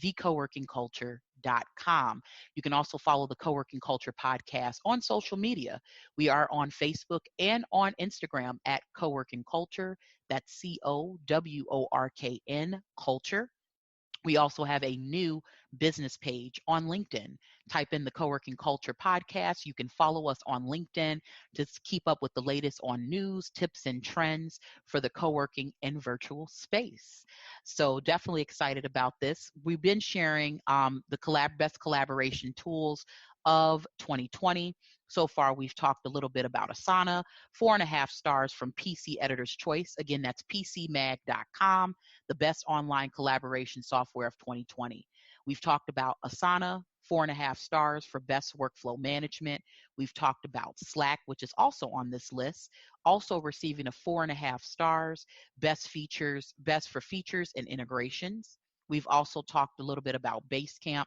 thecoworkingculture.com. You can also follow the Co-working Culture podcast on social media. We are on Facebook and on Instagram at Co-working Culture. That's COWORKN Culture. We also have a new business page on LinkedIn. Type in the Co-working Culture podcast. You can follow us on LinkedIn to keep up with the latest on news, tips, and trends for the co-working and virtual space. So definitely excited about this. We've been sharing the best collaboration tools of 2020. So far, we've talked a little bit about Asana, 4.5 stars from PC Editor's Choice. Again, that's pcmag.com, the best online collaboration software of 2020. We've talked about Asana, 4.5 stars for best workflow management. We've talked about Slack, which is also on this list, also receiving a 4.5 stars, best for features and integrations. We've also talked a little bit about Basecamp,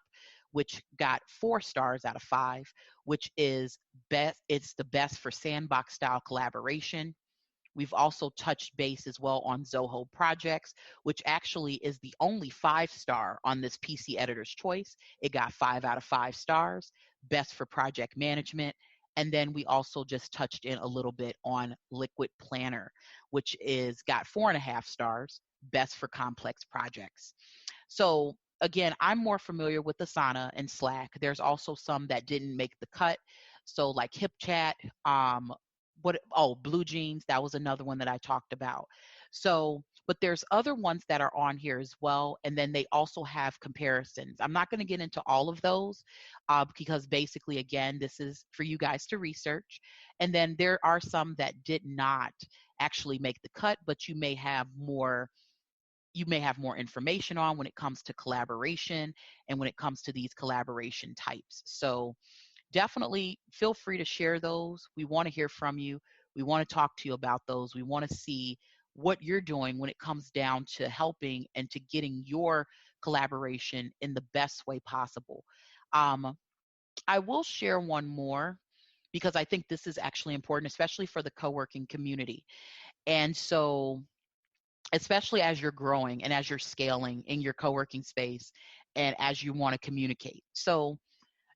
which got 4 stars out of 5, which is best. It's the best for sandbox style collaboration. We've also touched base as well on Zoho Projects, which actually is the only 5 star on this PC Editor's Choice. It got 5 out of 5 stars, best for project management. And then we also just touched in a little bit on Liquid Planner, which is got 4.5 stars, best for complex projects. So again, I'm more familiar with Asana and Slack. There's also some that didn't make the cut. So like HipChat, Blue Jeans, that was another one that I talked about. So, but there's other ones that are on here as well, and then they also have comparisons. I'm not going to get into all of those because basically, again, this is for you guys to research. And then there are some that did not actually make the cut, but you may have more information on when it comes to collaboration and when it comes to these collaboration types. So definitely feel free to share those. We want to hear from you. We want to talk to you about those. We want to see what you're doing when it comes down to helping and to getting your collaboration in the best way possible. Um, I will share one more because I think this is actually important, especially for the co-working community. And so, especially as you're growing and as you're scaling in your co-working space and as you want to communicate. So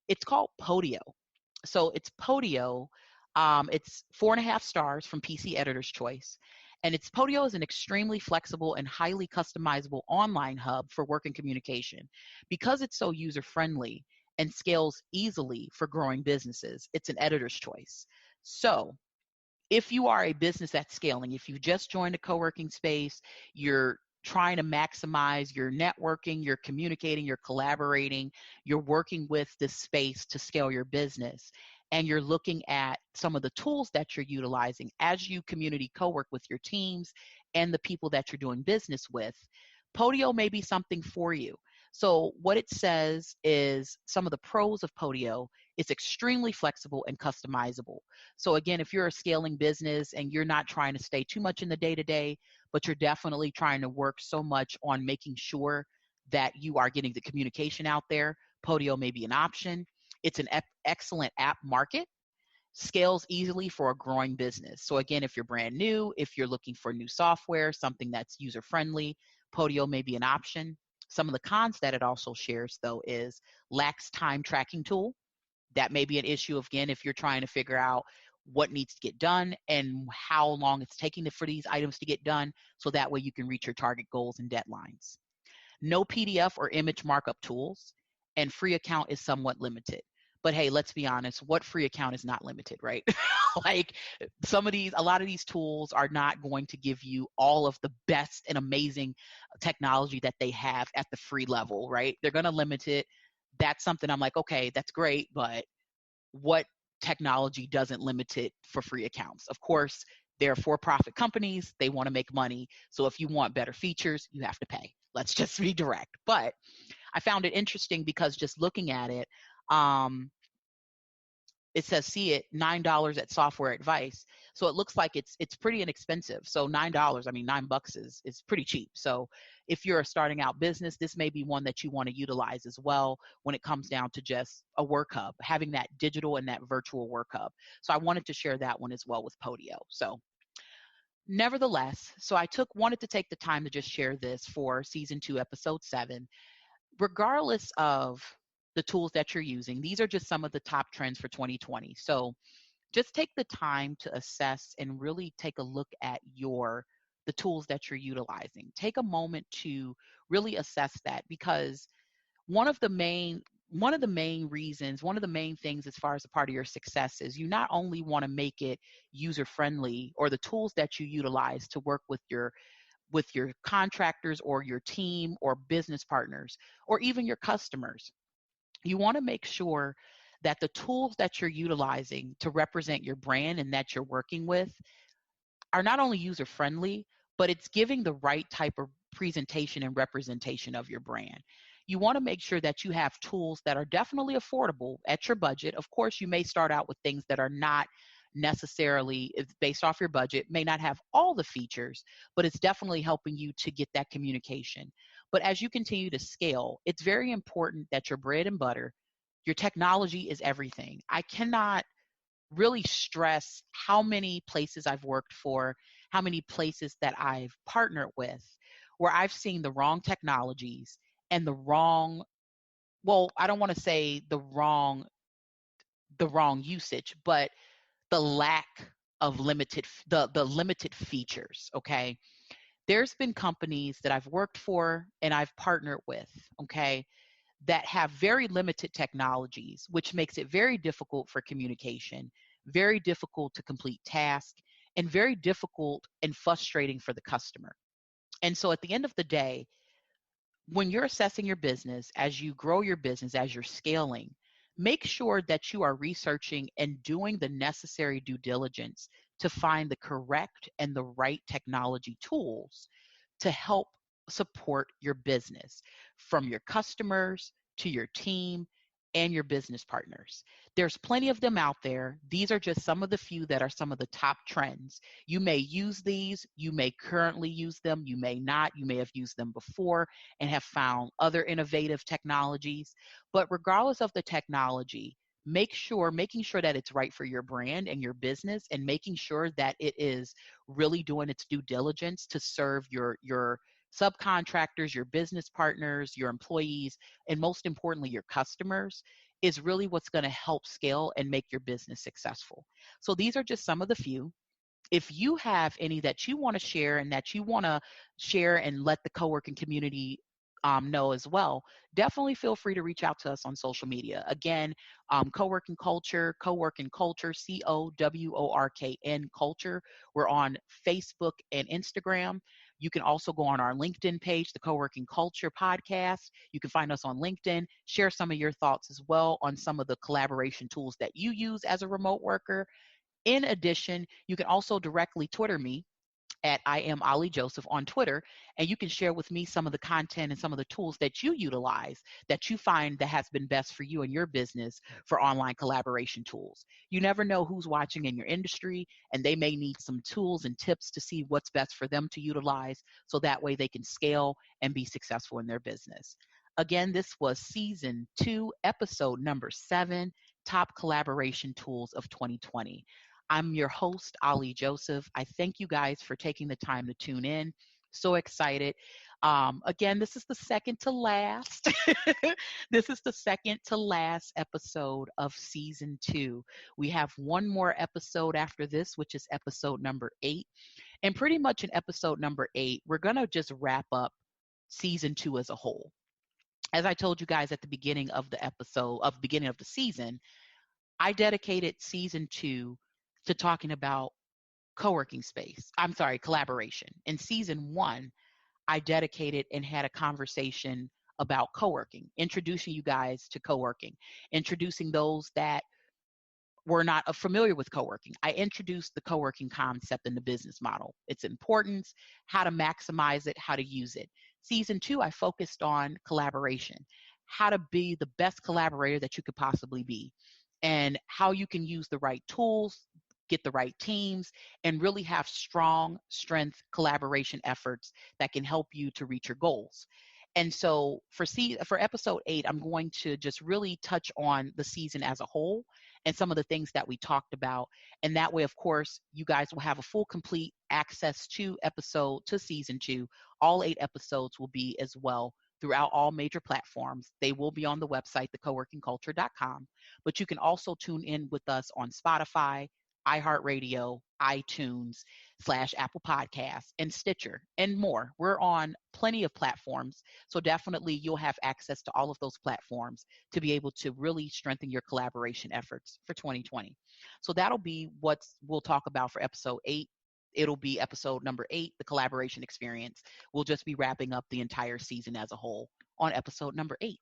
it's called Podio. So it's Podio. It's 4.5 stars from PC Editor's Choice. And Podio is an extremely flexible and highly customizable online hub for work and communication. Because it's so user-friendly and scales easily for growing businesses, it's an editor's choice. So if you are a business that's scaling, if you just joined a co-working space, you're trying to maximize your networking, you're communicating, you're collaborating, you're working with this space to scale your business, and you're looking at some of the tools that you're utilizing as you community co-work with your teams and the people that you're doing business with, Podio may be something for you. So what it says is some of the pros of Podio. It's extremely flexible and customizable. So again, if you're a scaling business and you're not trying to stay too much in the day-to-day, but you're definitely trying to work so much on making sure that you are getting the communication out there, Podio may be an option. It's an excellent app market, scales easily for a growing business. So again, if you're brand new, if you're looking for new software, something that's user-friendly, Podio may be an option. Some of the cons that it also shares, though, is lacks time tracking tool. That may be an issue, again, if you're trying to figure out what needs to get done and how long it's taking for these items to get done, so that way you can reach your target goals and deadlines. No PDF or image markup tools, and free account is somewhat limited. But hey, let's be honest, what free account is not limited, right? Like a lot of these tools are not going to give you all of the best and amazing technology that they have at the free level, right? They're going to limit it. That's something I'm like, okay, that's great, but what technology doesn't limit it for free accounts? Of course, they're for-profit companies. They want to make money. So if you want better features, you have to pay. Let's just be direct. But I found it interesting because just looking at it, it says see it $9 at Software Advice. So it looks like it's pretty inexpensive. So $9, I mean $9 is pretty cheap. So if you're a starting out business, this may be one that you want to utilize as well when it comes down to just a work hub, having that digital and that virtual work hub. So I wanted to share that one as well with Podio. So nevertheless, so I wanted to take the time to just share this for season 2, episode 7. regardless of the tools that you're using, these are just some of the top trends for 2020. So just take the time to assess and really take a look at the tools that you're utilizing. Take a moment to really assess that, because one of the main one of the main reasons, one of the main things as far as a part of your success is you not only want to make it user friendly, or the tools that you utilize to work with your contractors or your team or business partners or even your customers. You want to make sure that the tools that you're utilizing to represent your brand and that you're working with are not only user friendly, but it's giving the right type of presentation and representation of your brand. You want to make sure that you have tools that are definitely affordable at your budget. Of course, you may start out with things that are not necessarily, it's based off your budget, may not have all the features, but it's definitely helping you to get that communication. But as you continue to scale, it's very important that your bread and butter, your technology is everything. I cannot really stress how many places I've worked for, how many places that I've partnered with, where I've seen the wrong technologies and the wrong, well, I don't want to say the wrong usage, but the lack of the limited features, okay? There's been companies that I've worked for and I've partnered with, okay, that have very limited technologies, which makes it very difficult for communication, very difficult to complete tasks, and very difficult and frustrating for the customer. And so at the end of the day, when you're assessing your business, as you grow your business, as you're scaling, make sure that you are researching and doing the necessary due diligence to find the correct and the right technology tools to help support your business, from your customers to your team and your business partners. There's plenty of them out there. These are just some of the few that are some of the top trends. You may use these, you may currently use them, you may not, you may have used them before and have found other innovative technologies. But regardless of the technology, making sure that it's right for your brand and your business, and making sure that it is really doing its due diligence to serve your subcontractors, your business partners, your employees, and most importantly, your customers, is really what's going to help scale and make your business successful. So these are just some of the few. If you have any that you want to share and that you want to share and let the co-working community know as well, definitely feel free to reach out to us on social media. Again, co-working culture, COWORKN culture. We're on Facebook and Instagram. You can also go on our LinkedIn page, the Co-working Culture Podcast. You can find us on LinkedIn. Share some of your thoughts as well on some of the collaboration tools that you use as a remote worker. In addition, you can also directly Twitter me at I am Ali Joseph on Twitter, and you can share with me some of the content and some of the tools that you utilize that you find that has been best for you and your business for online collaboration tools. You never know who's watching in your industry, and they may need some tools and tips to see what's best for them to utilize, so that way they can scale and be successful in their business. Again, this was season 2, episode number 7, Top Collaboration Tools of 2020. I'm your host, Ali Joseph. I thank you guys for taking the time to tune in. So excited. Again, this is the second to last. This is the second to last episode of season 2. We have one more episode after this, which is episode number 8. And pretty much in episode number 8, we're going to just wrap up season 2 as a whole. As I told you guys at the beginning of the episode, of the beginning of the season, I dedicated season 2 to talking about co-working space. I'm sorry, collaboration. In season 1, I dedicated and had a conversation about co-working, introducing you guys to co-working, introducing those that were not familiar with co-working. I introduced the co-working concept and the business model, its importance, how to maximize it, how to use it. Season 2, I focused on collaboration, how to be the best collaborator that you could possibly be, and how you can use the right tools, get the right teams, and really have strong strength collaboration efforts that can help you to reach your goals. And so for episode 8, I'm going to just really touch on the season as a whole and some of the things that we talked about. And that way, of course, you guys will have a full, complete access to season 2. All 8 episodes will be as well throughout all major platforms. They will be on the website, thecoworkingculture.com, but you can also tune in with us on Spotify, iHeartRadio, iTunes, /Apple Podcasts, and Stitcher, and more. We're on plenty of platforms, so definitely you'll have access to all of those platforms to be able to really strengthen your collaboration efforts for 2020. So that'll be what we'll talk about for episode 8. It'll be episode number 8, the collaboration experience. We'll just be wrapping up the entire season as a whole on episode number 8.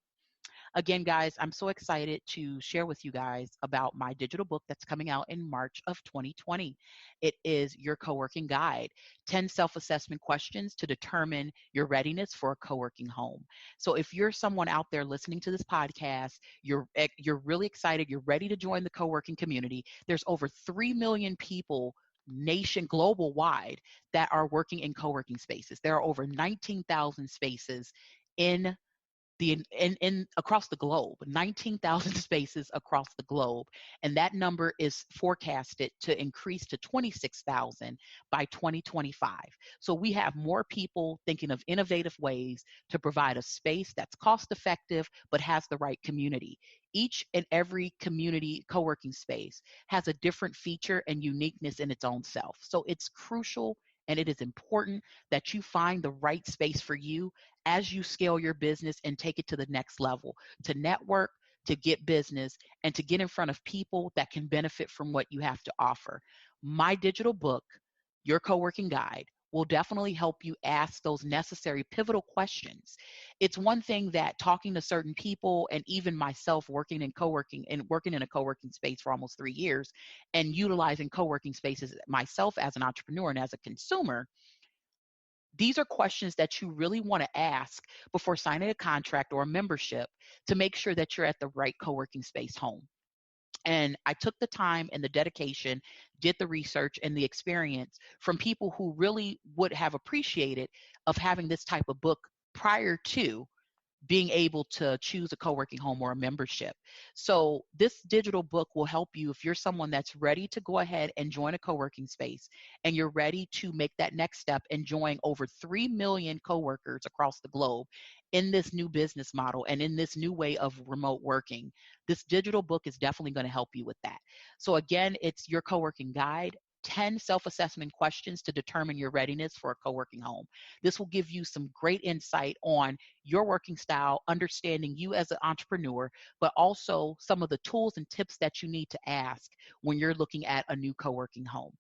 Again, guys, I'm so excited to share with you guys about my digital book that's coming out in March of 2020. It is Your Co-working Guide, 10 self-assessment questions to determine your readiness for a co-working home. So if you're someone out there listening to this podcast, you're really excited, you're ready to join the co-working community. There's over 3 million people global wide that are working in co-working spaces. There are over 19,000 spaces in across the globe, 19,000 spaces across the globe, and that number is forecasted to increase to 26,000 by 2025. So we have more people thinking of innovative ways to provide a space that's cost effective but has the right community. Each and every community co-working space has a different feature and uniqueness in its own self. So it's crucial and it is important that you find the right space for you as you scale your business and take it to the next level, to network, to get business, and to get in front of people that can benefit from what you have to offer. My digital book, Your Co-working Guide, will definitely help you ask those necessary pivotal questions. It's one thing that talking to certain people, and even myself working in co-working and working in a co-working space for almost 3 years and utilizing co-working spaces myself as an entrepreneur and as a consumer, these are questions that you really want to ask before signing a contract or a membership to make sure that you're at the right co-working space home. And I took the time and the dedication, did the research and the experience from people who really would have appreciated of having this type of book prior to being able to choose a co-working home or a membership. So this digital book will help you if you're someone that's ready to go ahead and join a co-working space and you're ready to make that next step and join over 3 million co-workers across the globe in this new business model and in this new way of remote working. This digital book is definitely going to help you with that. So again, it's Your Co-working Guide, 10 self-assessment questions to determine your readiness for a co-working home. This will give you some great insight on your working style, understanding you as an entrepreneur, but also some of the tools and tips that you need to ask when you're looking at a new co-working home.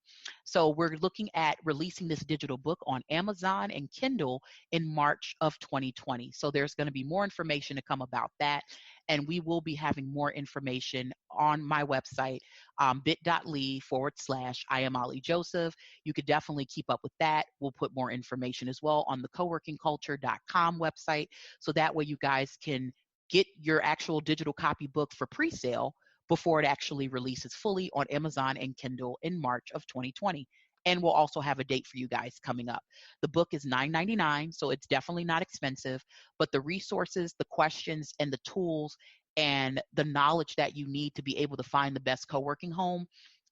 So we're looking at releasing this digital book on Amazon and Kindle in March of 2020. So there's going to be more information to come about that. And we will be having more information on my website, bit.ly/I am Ollie Joseph. You could definitely keep up with that. We'll put more information as well on the coworkingculture.com website. So that way you guys can get your actual digital copy book for pre-sale before it actually releases fully on Amazon and Kindle in March of 2020. And we'll also have a date for you guys coming up. The book is $9.99, so it's definitely not expensive, but the resources, the questions, and the tools and the knowledge that you need to be able to find the best co-working home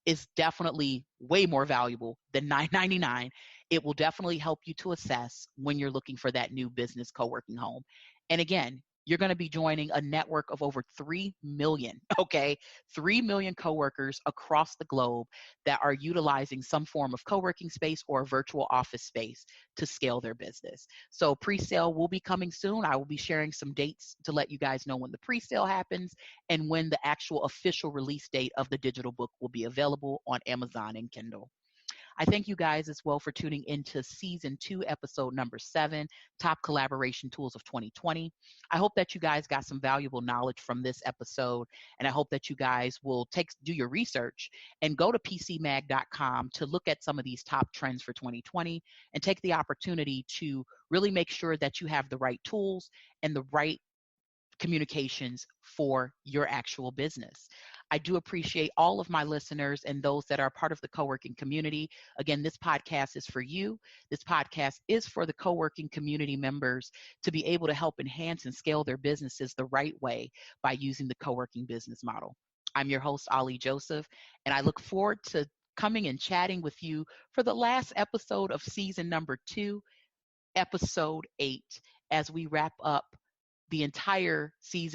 is definitely way more valuable than $9.99. It will definitely help you to assess when you're looking for that new business co-working home. And again, you're going to be joining a network of over 3 million, okay? 3 million coworkers across the globe that are utilizing some form of co-working space or virtual office space to scale their business. So pre-sale will be coming soon. I will be sharing some dates to let you guys know when the pre-sale happens and when the actual official release date of the digital book will be available on Amazon and Kindle. I thank you guys as well for tuning into season 2, episode number 7, Top Collaboration Tools of 2020. I hope that you guys got some valuable knowledge from this episode, and I hope that you guys will do your research and go to pcmag.com to look at some of these top trends for 2020 and take the opportunity to really make sure that you have the right tools and the right communications for your actual business. I do appreciate all of my listeners and those that are part of the co-working community. Again, this podcast is for you. This podcast is for the co-working community members to be able to help enhance and scale their businesses the right way by using the co-working business model. I'm your host, Ollie Joseph, and I look forward to coming and chatting with you for the last episode of season number 2, episode 8. as we wrap up the entire season